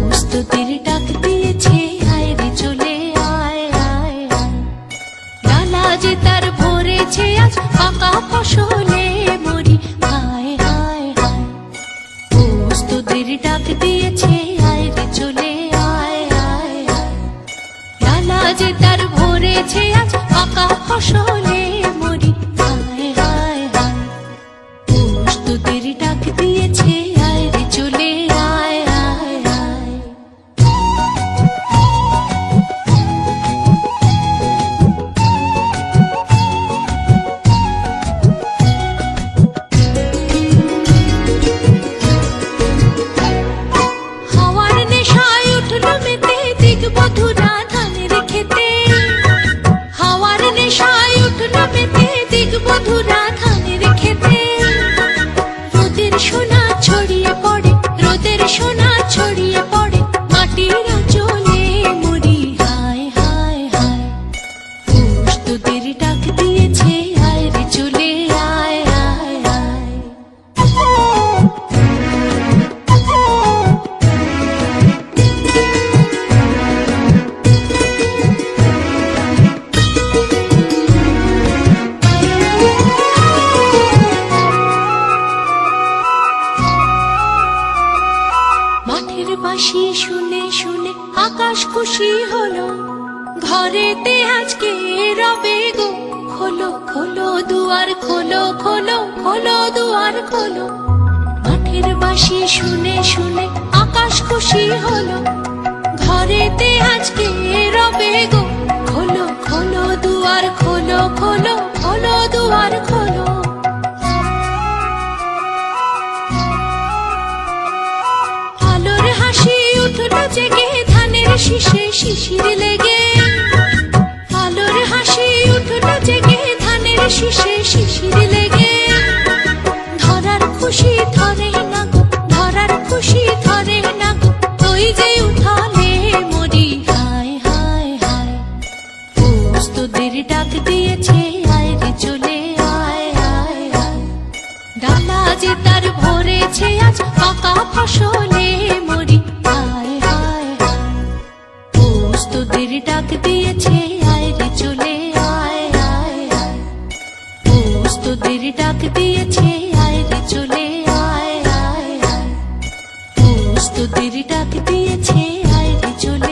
প্রস্তুতির ডাক দিয়েছে, আয় রে চলে আয় আয় আয়। ডালা যে তার ভরেছে আজ পাকা ফসলে মরি, হায় হায় হায়। প্রস্তুতির ডাক দিয়েছে, আয় রে চলে আয় আয় আয়। ডালা যে তার ভরেছে আজ পাকা ফসলে মরি, হায় হায় হায়। প্রস্তুতির ডাক দিয়েছে, আয় রে চলে আয় আয় আয়। হাওয়ার নেশায় উঠলো মেতে দিগবধূরা ধানের খেতে। হাওয়ার নেশায় উঠলো মেতে দিগবধূরা ধানের খেতে। রোদের সোনা ছড়িয়ে পড়ে, রোদের সোনা ছড়িয়ে পড়ে মাটির আঁচলে মরি, হায় হায় হায়। প্রস্তুতির ডাক দিয়েছে, আয় রে চলে আয় আয় আয়। মাঠের বাঁশি শুনে শুনে আকাশ খুশি হলো, ঘরেতে আজকে রবে গো। খোলো খোলো দুয়ার খোলো, খোলো খোলো দুয়ার খোলো। মাঠের বাঁশি শুনে শুনে আকাশ খুশি হলো, ঘরেতে আজকে রবে গো। খোলো খোলো দুয়ার খোলো, খোলো খোলো দুয়ার খোলো। আলোর হাসি উঠলো জেগে ধানের শীষে শিশির লেগে। আলোর হাসি উঠলো জেগে ধানের শীষে শিশির লেগে। ধরার খুশি ধরে না গো, ধরার খুশি ধরে না গো, ওই যে উঠালে মরি, হায় হায় হায়। প্রস্তুতির ডাক দিয়েছে, আয় রে চলে আয় আয় আয়। ডালা যে তার ভরেছে আজ পাকা ফসলে মরি, হায় হায় হায়। প্রস্তুতির ডাক দিয়েছে, আয় রে চলে আয় আয় আয়। প্রস্তুতির ডাক দিয়েছে, আয় রে চলে আয় আয় আয়। প্রস্তুতির ডাক দিয়েছে, আয় রে চলে